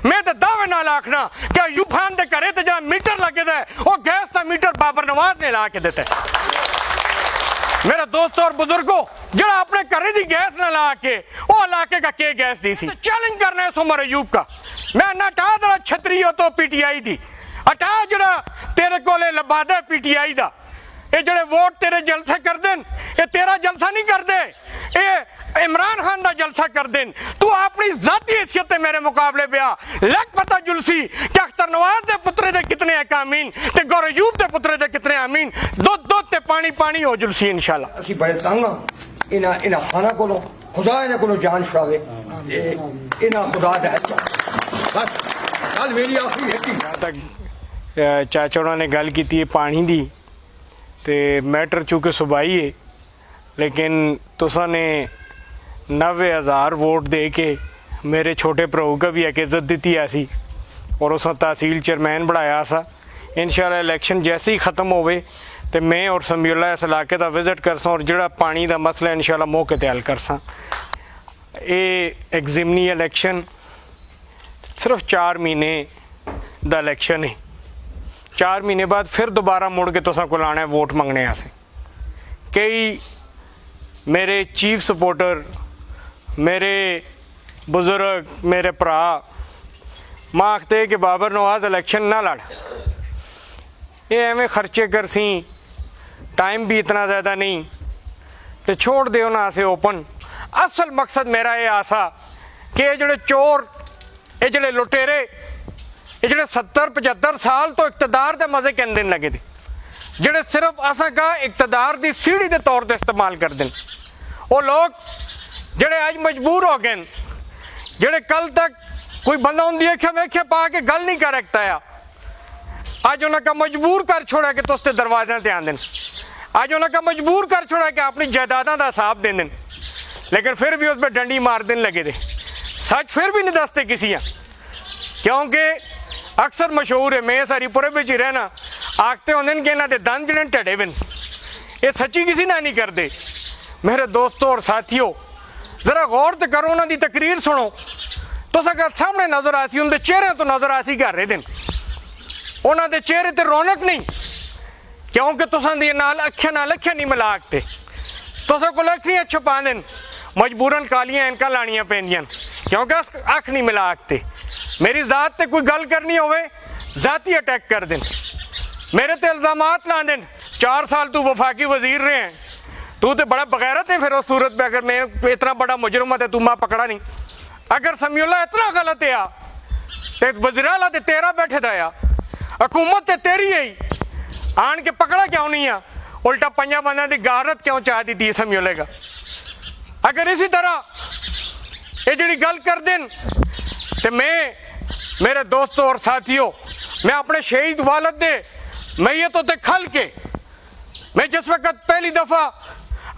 मैं तो दावे नाल आखना कि अयूब खान के घरे ते जरा मीटर लगे है वो गैस का मीटर बाबर नवाज ने ला के दिता है। मेरे दोस्तों और बुजुर्गों, जरा अपने घरे की गैस ना ला के वो इलाके का के गैस दी सी। चैलेंज करना है उमर अयूब का, मैं ना हटा दरा छतरी हो तो PTI दी हटा, जरा तेरे कोले लबादा PTI दा, ये जड़े वोट तेरे जलसा कर देन, ये तेरा जलसा नहीं कर दे, ये इमरान खान का जलसा कर देन। तू अपनी जाती हैसियत मेरे मुकाबले पे आ, लग पता जुलसी कि अख्तर नवाज दे पुत्रे दे कितने है कामीन ते गौर अयूब दे पुत्रे दे कितने आमीन, दूध दूध ते पानी पानी हो जुलसी इंशाल्लाह। असी बड़े तंग इना इना खाना को खुदा इन्हें को जान छुड़ावे, इना खुदा दे बस गल मेरी आखिरी है। चाचा ने गल की है पानी दी ते मैटर चूंकि सुबाई है, लेकिन तुसा ने 90,000 वोट दे के मेरे छोटे भ्राऊ का भी एक इज्जत दी ऐसी और उस तहसील चेयरमैन बढ़ाया सा। इंशाल्लाह इलेक्शन जैसे ही ख़त्म होवे तो मैं और समीउल्लाह इस इलाके का विजिट करसा और जोड़ा पानी का मसला इंशाल्लाह मौके ते हल करसा। ये एक ज़िमनी इलेक्शन सिर्फ 4 महीने का इलेक्शन है, 4 महीने बाद फिर दोबारा मुड़ के तुसा को लाना है वोट मंगने आसे। कई मेरे चीफ सपोर्टर, मेरे बुजुर्ग, मेरे भरा मां आखते कि बाबर नवाज इलेक्शन ना लड़, ये एवें खर्चे कर सी, टाइम भी इतना ज़्यादा नहीं, तो छोड़ दे ना आसे ओपन। असल मकसद मेरा ये आसा कि ये जड़े चोर, ये जड़े लुटेरे, ये जड़े 70-75 साल तो इकतदार के मजे कहते लगे थे, जड़े सिर्फ असा का इकतदार की सीढ़ी के तौर पर इस्तेमाल कर दें, वो लोग जड़े अज मजबूर हो गए, जड़े कल तक कोई बंदा उनकी अखियां वेख्या पा के गल नहीं कर सकता, अज उन्होंने मजबूर कर छोड़ा कि तुस दरवाजे ते आंदे, अज उन्होंने मजबूर कर छोड़ा कि अपनी जायदादा का हिसाब दें, लेकिन फिर भी उस पर डंडी मार देने लगे थे। सच फिर भी नहीं दसते किसी, क्योंकि अक्सर मशहूर है, मैं हरीपुरे में ही रहना, आखते होंगे कि इन्होंने दंद जड़े ढड़े बिन, ये सच्ची किसी ना नहीं करते। मेरे दोस्तों और साथियों, जरा गौर तो करो, उन्होंने तकरीर सुनो, तो अगर सामने नजर आसी, उनके चेहरे तो नजर आसी घर रहे दिन, उन्होंने चेहरे ते रौनक नहीं, क्योंकि तुसा दी नाल अखियां नहीं मिलाकते, तुसा को अखियां छुपा देन, मजबूरन कालियां इनका लानियां पैंदियां, क्योंकि अख नहीं मिलाकते। मेरी जात ते कोई गल करनी होवे जाती अटैक कर देन, मेरे ते इल्जामात ला देन, 4 साल तू वफाकी वजीर रहे हैं, तू तो बड़ा बगैरत है, फिर उस सूरत पे अगर मैं इतना बड़ा मुजरम है तू मैं पकड़ा नहीं। अगर समीउल्लाह इतना गलत है तो वज़ीर-ए-आला ते तेरा बैठे था, हुकूमत ते तेरी है, आन के पकड़ा क्यों नहीं है, उल्टा 5 बंदा की गारत क्यों चाह दी है समीउल्लाह का। अगर इसी तरह ये जी गल कर दें तो मैं, मेरे दोस्तों और साथियों, मैं अपने शहीद वालद दे मैयतों ते खल के, मैं जिस वक्त पहली दफ़ा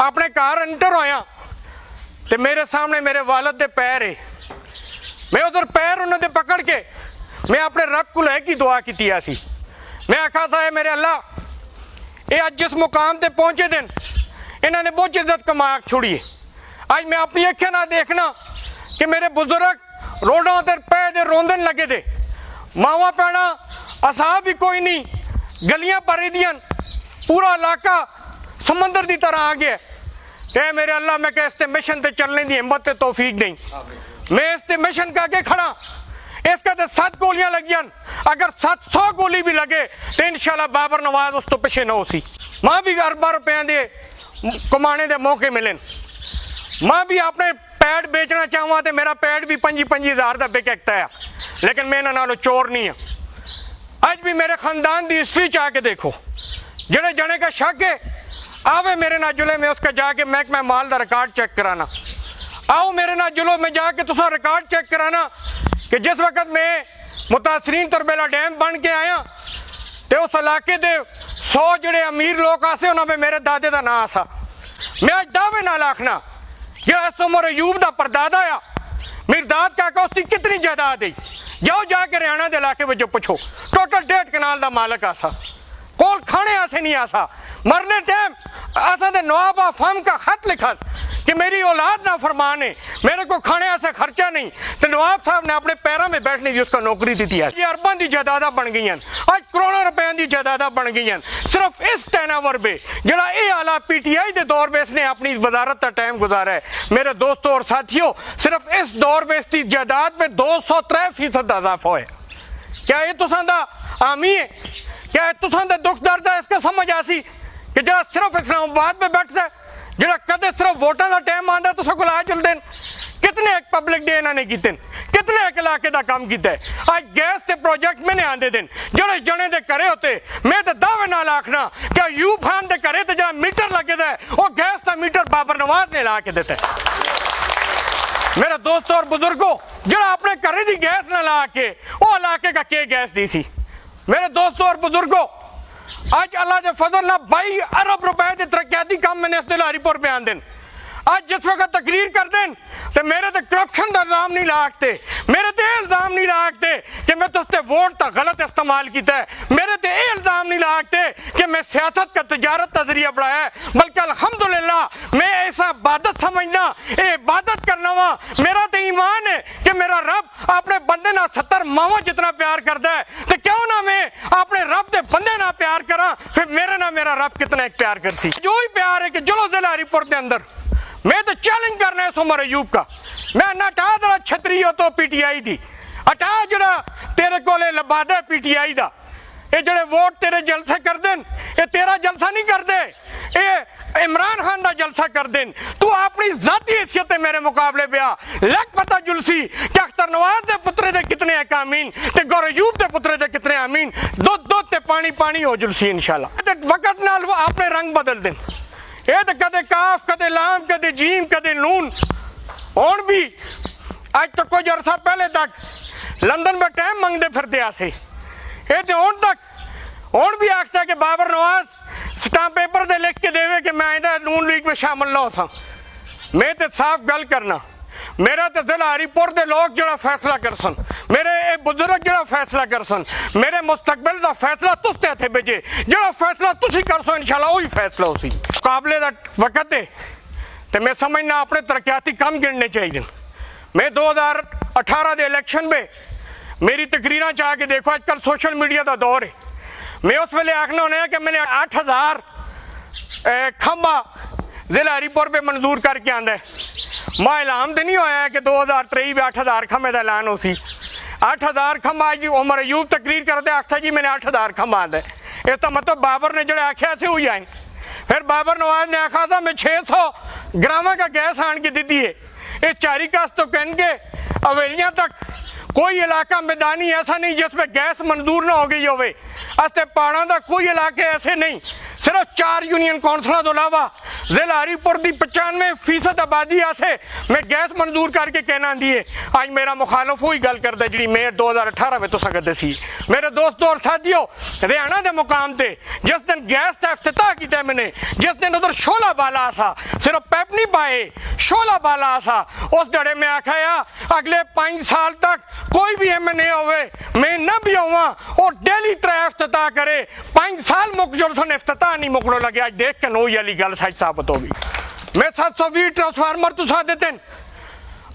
अपने घर एंटर होया तो मेरे सामने मेरे वालद दे पैर है, मैं उधर पैर उन्होंने पकड़ के मैं अपने रब को लैकी दुआ की सी, मैं आखा था मेरे अल्लाह, ये अज जिस मुकाम ते पहुंचे दिन इन्होंने बहुत इज्जत कमा छोड़ी है, आज मैं अपनी अखियां ना देखना कि मेरे बुजुर्ग रोडों पर पै दे रोंदन लगे थे, मावा पैना असा भी कोई नहीं, गलियां भरी दियां, पूरा इलाका समंदर की तरह आ गया। ते मेरे अल्लाह, मैं कह इस मिशन ते चलने की हिम्मत ते तौफीक नहीं, मैं इस मिशन का आगे खड़ा, इसका तो 7 गोलियां लगियां, अगर 700 गोली भी लगे तो इंशाल्लाह बाबर नवाज उस तो पिछे ना हो सी। मां भी अरबां रुपया दे कमाने के मौके मिले, मां भी अपने पैड बेचना चाहवा तो मेरा पैड भी 25,000 का बिकता है, लेकिन मैं इन्हां नालों चोर नहीं हाँ। अज भी मेरे खानदान की हिस्ट्री च आके देखो, जड़े जने का शक है आवे मेरे ना जुले, मैं उसका जाके महकमा माल का रिकॉर्ड चेक कराना, आओ मेरे ना जुलो, मैं जाके तुसा रिकॉर्ड चेक कराना कि जिस वक्त मैं मुतासरीन तरबेला डैम बन के आया तो उस इलाके के 100 जड़े अमीर लोग आसे उन्होंने मेरे दादे का नाम आसा। मैं अज दावे नाल आखना कि इस उमर अयूब का परदादा आ, मेरी दाद काका उसकी कितनी जायदाद है, जाओ जाके हरियाणा के इलाके में पूछो, टोटल 1.5 कनाल का मालक आसा, कोल खाने आसे नहीं आसा, मरने टाइम असा नवाब आफम का खत लिखा कि मेरी औलाद ना फरमान है, मेरे को खाने से खर्चा नहीं, तो नवाब साहब ने अपने पैरों में बैठने की उसका नौकरी दी थी। ये अरबों की जायदादा बन गई, आज करोड़ों रुपए की जायदादा बन गई। सिर्फ इस टैनावर में जरा ये आला PTI के दौर में इसने अपनी वजारत का टाइम गुजारा है। मेरे दोस्तों और साथियों, सिर्फ इस दौर में इसकी जायदाद में 203% इजाफा है। क्या ये तुसां दा आमी है? क्या ये तुसां दा दुख दर्द है? इसका समझ आसी कि जरा सिर्फ इस्लामाबाद में बैठता है, जरा कदे सिर्फ वोटां दा टाइम आंदा तुसां कोल आ चलदे। कितने एक पब्लिक डे इन्होंने कीते, कितने एक इलाके का काम किया है। आज गैस के प्रोजेक्ट मैंने आंदे दिन जड़े जने दे करे होते, मैं तो दावे नाल आखना क्या यूब खान दे करे ते जड़ा मीटर लगे है वो गैस का मीटर बाबर नवाज ने ला के देता है। मेरे दोस्तों और बुजुर्गों, जड़ा अपने घरे की गैस न ला के वो इलाके का के गैस दी सी। मेरे दोस्तों और बुजुर्गों, आज अल्लाह के फजल ना 22 अरब रुपए के तरक्याती काम मैंने इस लारीपुर बयान दें। आज जिस वक्त तकरीर कर दें तो मेरे ते करप्शन का इल्जाम नहीं लागते, मेरे ते इल्जाम नहीं लागते कि मैं तुझसे वोट का गलत इस्तेमाल किया है, मेरे ते इल्जाम नहीं लागते कि मैं सियासत का तजारत का जरिया बढ़ाया है, बल्कि अल्हम्दुलिल्लाह मैं ऐसा इबादत समझना, ये इबादत करना वा। मेरा तो ईमान है कि मेरा रब अपने बंदे ना 70 मावा जितना प्यार करता है, तो क्यों ना मैं अपने रब के बंदे ना प्यार करा, फिर मेरे ना मेरा रब कितना एक प्यार कर सी। जो ही प्यार है कि चलो जिला रिपोर्ट के अंदर मैं तो चैलेंज करना है उमर अयूब का, मैं ना हटा जरा छतरी हो तो PTI दी हटा, जरा तेरे को लबादा PTI दा, ये जड़े वोट तेरे जलसे कर देन, ये तेरा जलसा नहीं कर दे, ये इमरान खान का जलसा कर देन। तू अपनी जाती हैसियत मेरे मुकाबले पे आ, लग पता जुलसी कि अख्तर नवाज दे पुत्रे दे कितने है कामीन ते गौर अयूब दे पुत्रे दे कितने आमीन, दूध ते पानी पानी हो जुलसी इंशाल्लाह। वक्त नाल वो अपने रंग बदल देन, ये तो कदे काफ कदे लाम कदे जीम कदे नून। और भी आज तक कुछ अरसा पहले तक लंदन में टाइम मंगते फिरते आसे, ये तो और भी आखता कि बाबर नवाज स्टाम्प पेपर से लिख के देवे कि मैं आइंदा नून लीग में शामिल ना हो सा। मैं तो साफ गल करना, मेरा तो जिला हरीपुर के लोग जरा फैसला कर सन, मेरे बुजुर्ग जरा फैसला कर सन, मेरे मुस्तकबिल का फैसला तुसते हथे भेजे, जरा फैसला तुसी कर सो इंशाल्लाह वही फैसला उसी मुकाबले का वक्त है। तो मैं समझना अपने तरक्याती काम गिनने चाहिए। मैं 2018 के इलेक्शन में मेरी तकरीर चाह के देखो, आजकल सोशल मीडिया का दौर है, मैं उस वेले आखना होना है कि मैंने 8000 खंबा जिला हरीपुर पे मंजूर करके आंदा है। मां ऐलान तो नहीं होया कि 2023 में 8000 खंबे का ऐलान हो सी। 8000 खंबा आज उमर अयूब तकरीर करते आखता जी मैंने 8000 खंबा आंदा है, इसका मतलब बाबर ने जड़े आख्या से हुई आए। फिर बाबर नवाज ने आखा था मैं 600 ग्राम का गैस आन के दी है। इस चारी कास तो कहेंगे हवेलियां तक कोई इलाका मैदानी ऐसा नहीं जिसमें गैस मंजूर ना हो गई होवे। अस्ते पहाड़ों का कोई इलाके ऐसे नहीं, सिर्फ 4 यूनियन कौंसलों के अलावा जिला हरीपुर की 95% आबादी ऐसे मैं गैस मंजूर करके कहना दिए। आज मेरा मुखालफ वही गल करता जी मैं 2018 में तो सकते सी। मेरे दोस्तों और साथियों, हरियाणा के मुकाम से जिस दिन गैस का इफ्तिताह किया मैंने, जिस दिन उधर शोला बाला सा, सिर्फ पैप नहीं पाए शोला बाला सा, उस जड़े में आखाया अगले 5 साल तक कोई भी MNA होवे मैं न भी हुआ और डेली 3 इफ्तिताह करे। 5 साल मुक जो इफ्तिताह नहीं मुकड़ो लगे। आज देख के नोई वाली गल सच साबित होगी। मैं 720 ट्रांसफार्मर तुसा देते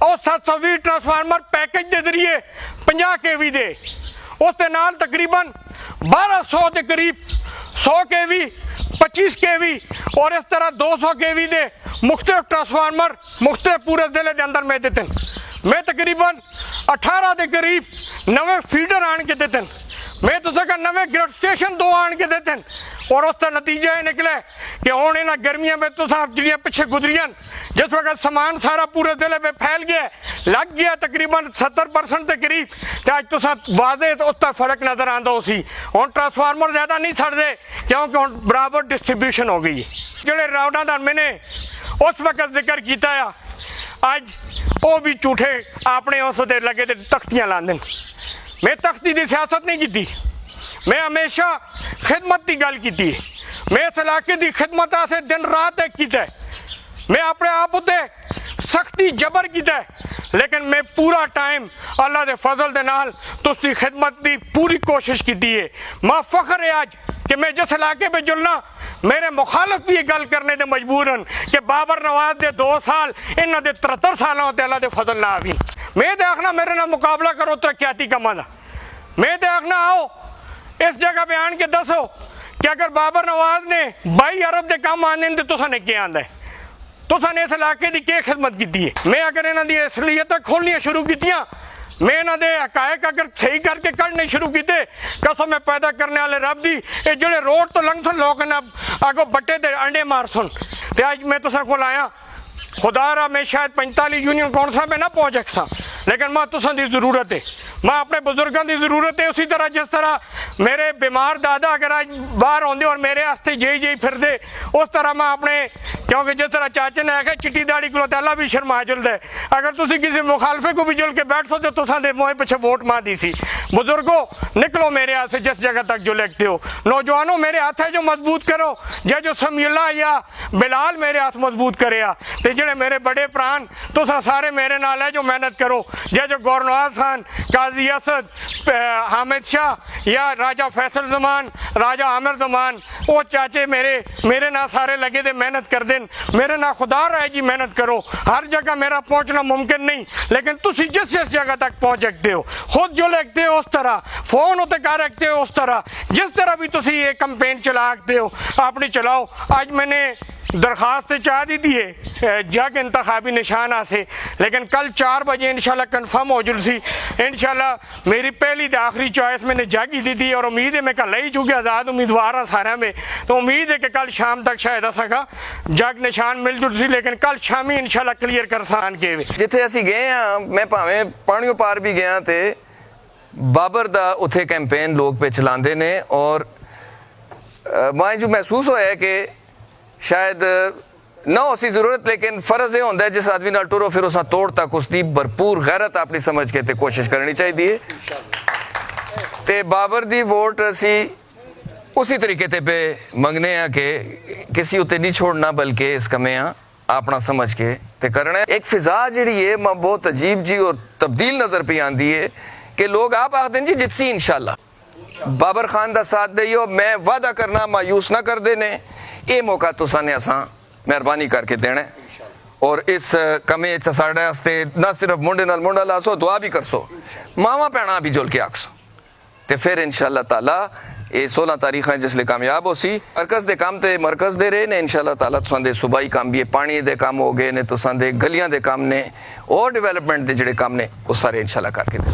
और 720 ट्रांसफार्मर पैकेज के जरिए 50 kV दे, उसके नाल तकरीबन 1200 के करीब 100 kV 25 kV और इस तरह 200 kV दे मुख्तलिफ ट्रांसफार्मर मुख्तलिफ पूरे जिले के अंदर में देते। मैं तकरीबन 18 के करीब नवे फीडर आन के देते, मैं तो सका नवे ग्रिड स्टेशन 2 आन के देते। और उसका नतीजा ये निकले कि हूँ इन्होंने गर्मियों में तो जिड़ियाँ पिछे गुजरियां, जिस वक्त समान सारा पूरे जिले में फैल गया लग गया तकरीबन 70% के करीब, तो अज तो वाजे उसका फर्क नजर आता उसी। हूँ ट्रांसफार्मर ज्यादा नहीं छड़ते क्योंकि हूँ बराबर डिस्ट्रीब्यूशन हो गई। जोड़े रावणा का मैंने उस वक्त जिक्र किया अज वो भी झूठे अपने उस लगे तख्तियां लाते। मैं तख्ती की सियासत नहीं की, मैं हमेशा खिदमत की गल की। मैं इस इलाके की खिदमत से दिन रात एक किया, मैं अपने आप उत्ते सख्ती जबर किया, लेकिन मैं पूरा टाइम अल्लाह के फजल के नाल तुसी खिदमत की पूरी कोशिश की है। मां फख्र है आज कि मैं जिस इलाके में जुलना मेरे मुखालफ भी ये गल करने दे मजबूर हैं कि बाबर नवाज दे 2 साल इन्हों दे 73 सालों ते अल्लाह दे फजल ना आवी। मैं तो आखना मेरे नाल मुकाबला करो तरक्याती कमां दा। मैं तो आखना आओ इस जगह पे आन के दसो कि अगर बाबर नवाज ने 22 अरब के काम आने तो तुसाने क्या आंदा है, तुसाने इस इलाके की क्या खिदमत की है। मैं अगर इन्हों दी असलियत खोलनियां शुरू कीतियां, मैं इन्हों के हकायक अगर सही करके कढ़ने शुरू किए, कसम में पैदा करने वाले रब दी, ये जो रोड तो लंघ सन लोग आगो बट्टे ते अंडे मार सुन। तो अज मैं तुसा को आया, खुदा रहा मैं शायद 45 यूनियन काउंसिल में ना पहुंच सकसा, लेकिन मैं तुसा दी जरूरत है, मैं अपने बुजुर्गों की जरूरत है। उसी तरह जिस तरह मेरे बीमार दादा अगर आज बाहर आते और मेरे वास्ते जे फिर दे, उस तरह मैं अपने, क्योंकि जिस तरह चाचे ने आखिया चिट्टी दाड़ी को अल्लाह भी शर्मा जुलद है, अगर तुम किसी मुखालफे को भी जुल के बैठ सो तो तुसा दे मोए पिछे वोट मार दी सी। बुजुर्गो निकलो मेरे हाथ से जिस जगह तक जो लगते हो। नौजवानों मेरे हाथ है जो मजबूत करो, जो समीउल्लाह या बिलाल मेरे हाथ मजबूत करे, तो जेडे मेरे बड़े प्राण तुसा सारे मेरे नाल है जो मेहनत करो, जो गौरनवाज खान, काजी असद, हामिद शाह या राजा फैसल जमान, राजा आमिर जमान, वो चाचे मेरे ना सारे लगे दे मेहनत कर देन, मेरे ना खुदा रहे जी मेहनत करो। हर जगह मेरा पहुंचना मुमकिन नहीं, लेकिन तुसी जिस जगह तक पहुंच सकते हो, खुद जो लगते हो उस तरह, फोन होते कर रखते हो उस तरह, जिस तरह भी तुसी ये कैंपेन चला सकते हो अपनी चलाओ। आज मैंने दरखास्त चाह दी थी जग इंतखाबी निशाना से, लेकिन कल 4 बजे इंशाल्लाह कन्फर्म हो जुलसी। इंशाल्लाह मेरी पहली तो आखिरी चॉइस मैंने जग ही दी थी, और उम्मीद है मैं कल ही चूँकि आज़ाद उम्मीदवार हाँ सारे में, तो उम्मीद है कि कल शाम तक शायद असा जग निशान मिल जुलसी, लेकिन कल शामी इंशाल्लाह क्लीयर कर सान के जिथे असी गए हाँ, मैं भावें पानियों पार भी गया तो बाबर दा उथे कैंपेन लोग पे चलाते ने, और मैं जो महसूस होया है कि शायद ना उसी जरूरत, लेकिन फर्ज ये होंदा है जिस आदमी नाल टुरो फिर उस तोड़ तक उसकी भरपूर गैरत अपनी समझ के ते कोशिश करनी चाहिए। ते बाबर दी वोट असी उसी तरीके ते पे मंगने हैं कि किसी उत्ते नहीं छोड़ना, बल्कि इस कमे अपना समझ के ते करना है। एक फिजा जी है मैं बहुत अजीब जी और तब्दील नजर पे आती है कि लोग आप आखते हैं जी जितसी इंशाल्लाह बाबर खान का साथ दियो, मैं वादा करना मायूस ना कर देने, ये मौका तुसा ने असा मेहरबानी करके देना है। और इस कमे साढ़े वास्ते ना सिर्फ मुंडे नाल मुंडा लासो, दुआ भी करसो, मावा भैणा भी जुल के आखसो, तो फिर इंशाल्लाह ताला ये 16 तारीख है जिसले कामयाब हो सी। मरकज़ दे काम ते मरकज़ दे रहे ने इंशाल्लाह ताला, तुसां दे सूबाई काम भी है, पानी दे काम हो गए ने, तुसां दे गलियां दे काम ने, और डेवलपमेंट दे जिहड़े काम ने वो सारे इंशाल्लाह करके दे।